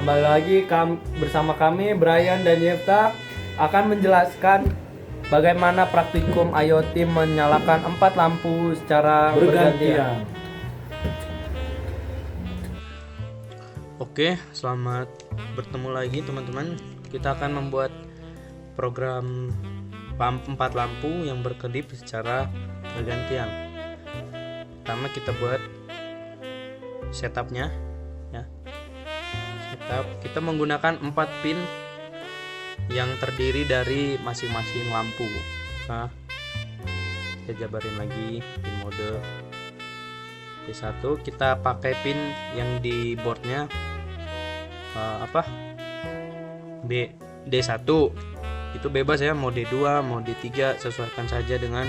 kembali lagi bersama kami Brian dan Yefta akan menjelaskan bagaimana praktikum IoT menyalakan 4 lampu secara bergantian. Oke, selamat bertemu lagi teman-teman. Kita akan membuat program 4 lampu yang berkedip secara bergantian. Pertama kita buat setupnya ya. Kita menggunakan 4 pin yang terdiri dari masing-masing lampu. Nah, kita jabarin lagi pin mode D1. Kita pakai pin yang di boardnya D1 itu bebas ya, mau D2 mau D3 sesuaikan saja dengan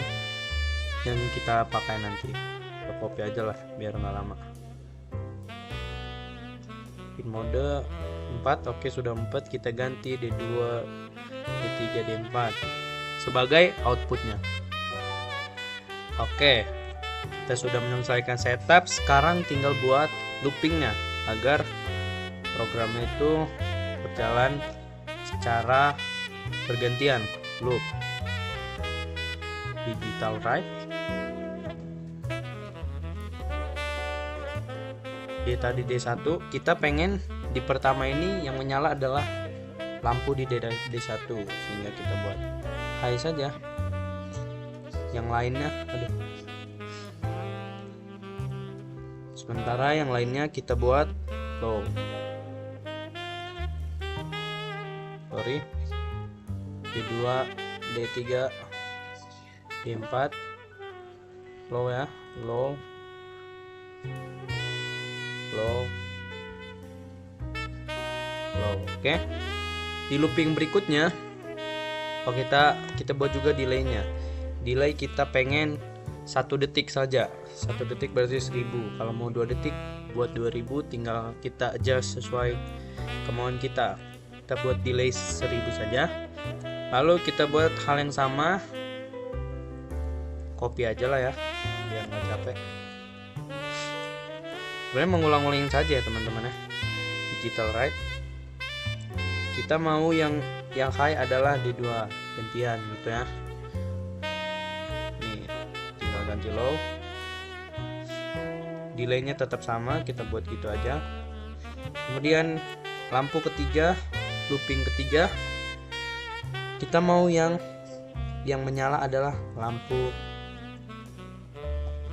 yang kita pakai nanti. Kita copy aja lah biar nggak lama. Pin mode 4, oke sudah 4, kita ganti D2, D3, D4 sebagai outputnya. Oke, kita sudah menyelesaikan setup. Sekarang tinggal buat loopingnya agar programnya itu berjalan secara bergantian. Loop digital right. Tadi D1, kita pengen di pertama ini yang menyala adalah lampu di D1, sehingga kita buat high saja. Yang lainnya sementara yang lainnya kita buat low. D2, D3, D4 low ya, low. Oke. Di looping berikutnya kita buat juga delaynya. Delay kita pengen 1 detik saja. 1 detik berarti 1000. Kalau mau 2 detik buat 2000, tinggal kita adjust sesuai kemauan kita. Kita buat delay 1000 saja. Lalu kita buat hal yang sama. Copy aja lah ya biar nggak capek. Sebenarnya mengulang-ulangin saja ya teman-teman ya. Digital right. Kita mau yang high adalah D2 gantian gitu ya. Nih, tinggal ganti low. Delaynya tetap sama, kita buat gitu aja. Kemudian lampu ketiga, looping ketiga, kita mau yang menyala adalah lampu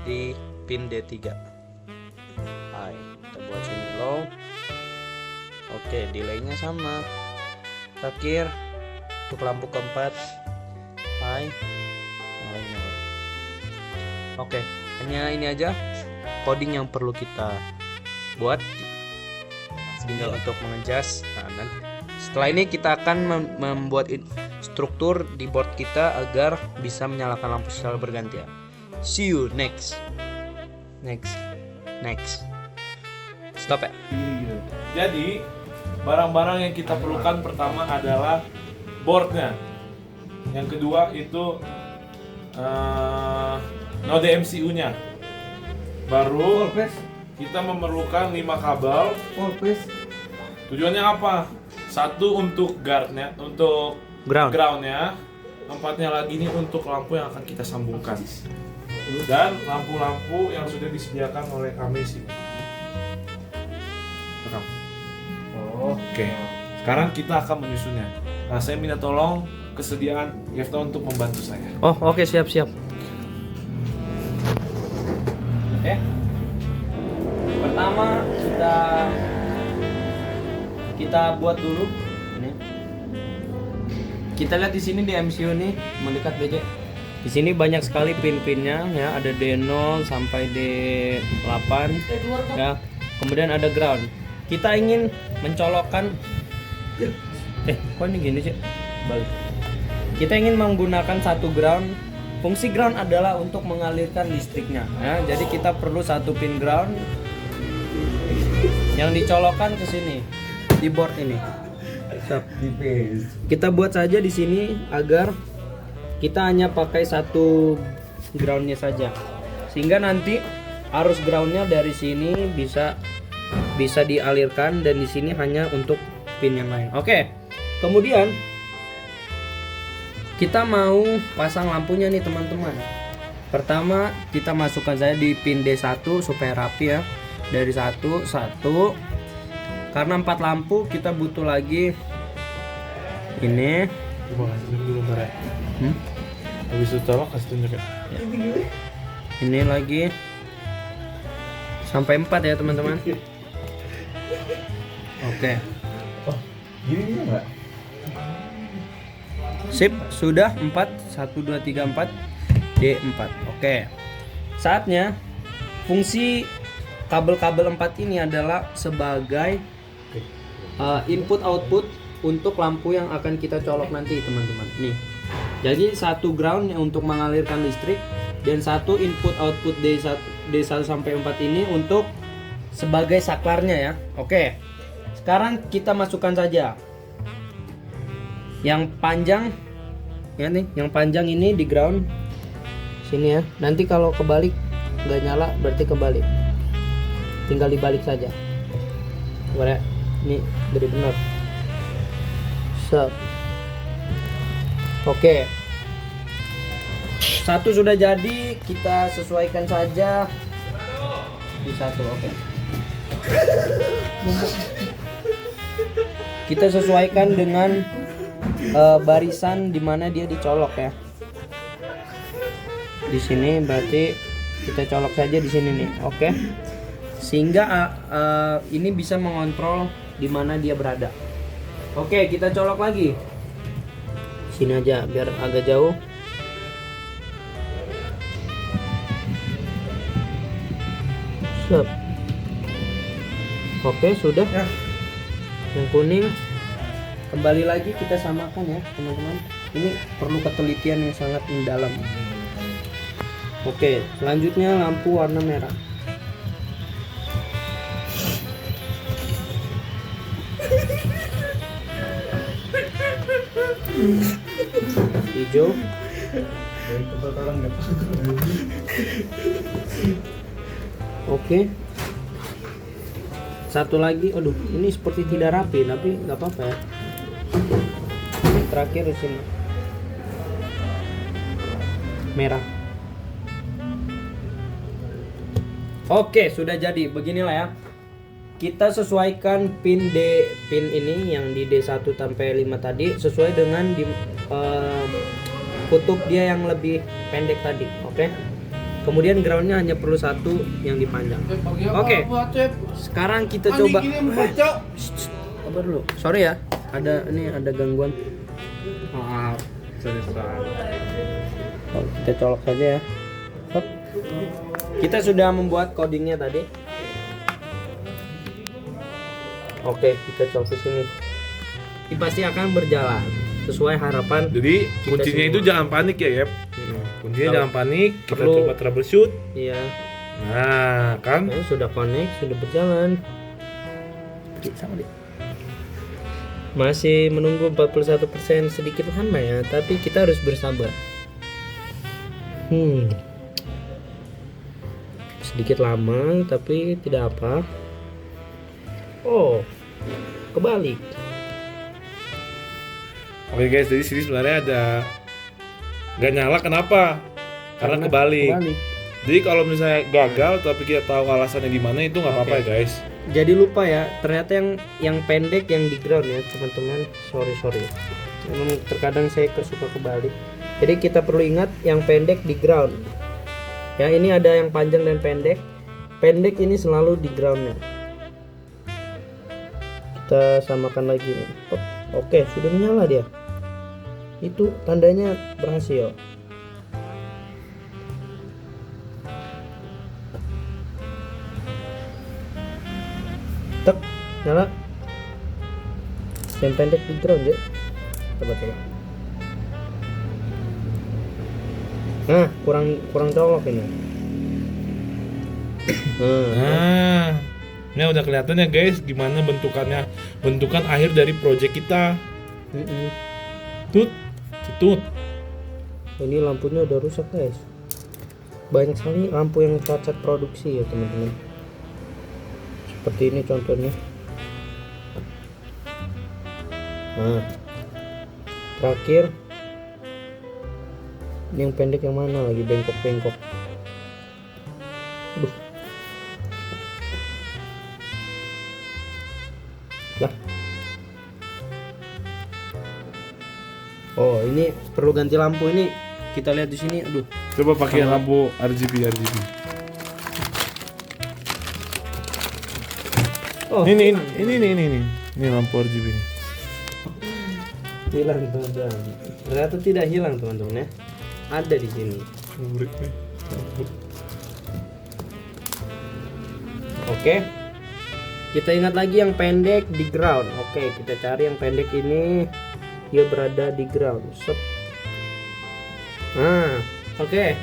di pin D3. High, kita buat sini low. Oke, delaynya sama. Terakhir untuk lampu keempat high, yang lainnya low. Oke, hanya ini aja coding yang perlu kita buat, tinggal untuk mengejas. Nah, setelah ini kita akan membuat struktur di board kita agar bisa menyalakan lampu secara bergantian. See you next. Stop ya. Jadi barang-barang yang kita perlukan pertama adalah boardnya. Yang kedua itu node MCU-nya. Baru kita memerlukan 5 kabel. Tujuannya apa? 1 untuk guardnya, untuk groundnya. 4-nya lagi ini untuk lampu yang akan kita sambungkan. Dan lampu-lampu yang sudah disediakan oleh kami sini. Oke. Sekarang kita akan menyusunnya. Nah, saya minta tolong kesediaan Yefta untuk membantu saya. Oh, oke, siap. Pertama kita buat dulu. Ini. Kita lihat di sini di MCU nih, mendekat BJ. Di sini banyak sekali pin-pinnya ya, ada D0 sampai D8 ya. Kemudian ada ground. Kita ingin mencolokkan kok ini gini sih? Balik. Kita ingin menggunakan 1 ground. Fungsi ground adalah untuk mengalirkan listriknya ya. Jadi kita perlu 1 pin ground yang dicolokkan ke sini di board ini. Kita buat saja di sini agar kita hanya pakai 1 groundnya saja, sehingga nanti arus groundnya dari sini bisa bisa dialirkan, dan di sini hanya untuk pin yang lain. Oke. Kemudian kita mau pasang lampunya nih teman-teman. Pertama kita masukkan saja di pin D1 supaya rapi ya. Dari satu. Karena 4 lampu kita butuh lagi ini. Coba kasih tunjuk dulu ntar ya. Habis itu colok kasih tunjuk ya. Ini lagi sampai 4 ya teman-teman. Oke. Oh, gini enggak? Sip, sudah 4. 1 2 3 4 D4. Oke. Saatnya fungsi kabel-kabel 4 ini adalah sebagai input output untuk lampu yang akan kita colok nanti teman-teman. Nih. Jadi satu ground yang untuk mengalirkan listrik dan satu input output D1 sampai 4 ini untuk sebagai saklarnya ya. Oke. Sekarang kita masukkan saja yang panjang ya nih, yang panjang ini di ground sini ya. Nanti kalau kebalik nggak nyala berarti kebalik. Tinggal dibalik saja. Boleh. Ini dari benar. Oke. Satu sudah jadi, kita sesuaikan saja di satu. Oke. Kita sesuaikan dengan barisan dimana dia dicolok ya. Di sini berarti kita colok saja di sini nih. Oke. Sehingga ini bisa mengontrol di mana dia berada. Oke, kita colok lagi. Sini aja biar agak jauh. Siap. Oke, sudah. Ya. Yang kuning kembali lagi kita samakan ya, teman-teman. Ini perlu ketelitian yang sangat mendalam. Oke, selanjutnya lampu warna merah. Hijau. Oke. Satu lagi, aduh, ini seperti tidak rapi, tapi nggak apa-apa ya. Terakhir di sini merah. Oke, sudah jadi. Beginilah ya. Kita sesuaikan pin ini yang di D1 sampai 5 tadi sesuai dengan di kutub dia yang lebih pendek tadi. Oke. Kemudian groundnya hanya perlu satu yang dipanjang. Oke. Sekarang kita coba. Sabar dulu. Sorry ya. Ada gangguan. Maaf. Kita colok saja ya. Hop. Kita sudah membuat codingnya tadi. Oke, kita colok ke sini. Ini pasti akan berjalan sesuai harapan. Jadi kuncinya itu jangan panik ya, Yep. Kuncinya jangan panik. Kita coba troubleshoot. Iya. Nah, kan? Sudah connect, sudah berjalan. Masih menunggu 41%, sedikit lama ya, tapi kita harus bersabar. Sedikit lama, tapi tidak apa. Oh, kebalik. Oke guys, jadi sini sebenarnya ada nggak nyala, kenapa? Karena kebalik. Jadi kalau misalnya gagal tapi kita tahu alasannya di mana, itu nggak apa-apa ya guys. Jadi lupa ya, ternyata yang pendek yang di ground ya teman-teman. Sorry. Memang terkadang saya suka kebalik. Jadi kita perlu ingat yang pendek di ground. Ya, ini ada yang panjang dan pendek. Pendek ini selalu di groundnya. Kita samakan lagi nih. Oke, sudah menyala dia. Itu tandanya berhasil. Tek, nyala. Yang pendek di ground ya. Coba. Nah, kurang colok ini. Nah, ini udah kelihatan ya guys gimana bentukannya, bentukan akhir dari project kita. Tut. Ini lampunya udah rusak guys. Banyak sekali lampu yang cacat produksi ya teman-teman. Seperti ini contohnya. Nah, terakhir ini yang pendek yang mana lagi bengkok-bengkok. Aduh. Lah. Oh, ini perlu ganti lampu ini. Kita lihat di sini. Aduh. Coba pakai lampu RGB. Oh, Ini lampu RGB ini. hilang teman-teman. Ternyata tidak hilang teman-teman ya. Ada di sini. Oke. Kita ingat lagi yang pendek di ground. Oke, kita cari yang pendek ini. Dia berada di ground. Sep. Nah, oke.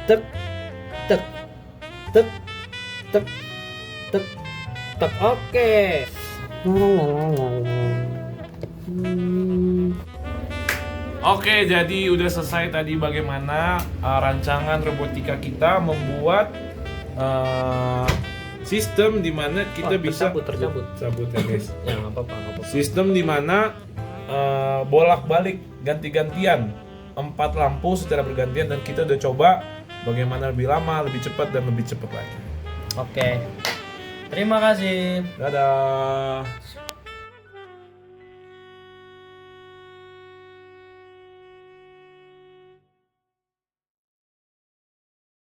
Tek, tek, tek, tek, tek, tek. Oke. Oke, jadi udah selesai tadi bagaimana rancangan robotika kita membuat sistem di mana kita bisa tercabut. cabut ya guys. Ya nggak apa-apa, nggak apa-apa. Sistem di mana bolak-balik ganti-gantian 4 lampu secara bergantian dan kita udah coba bagaimana lebih lama, lebih cepat dan lebih cepat lagi. Oke. Terima kasih. Dadah.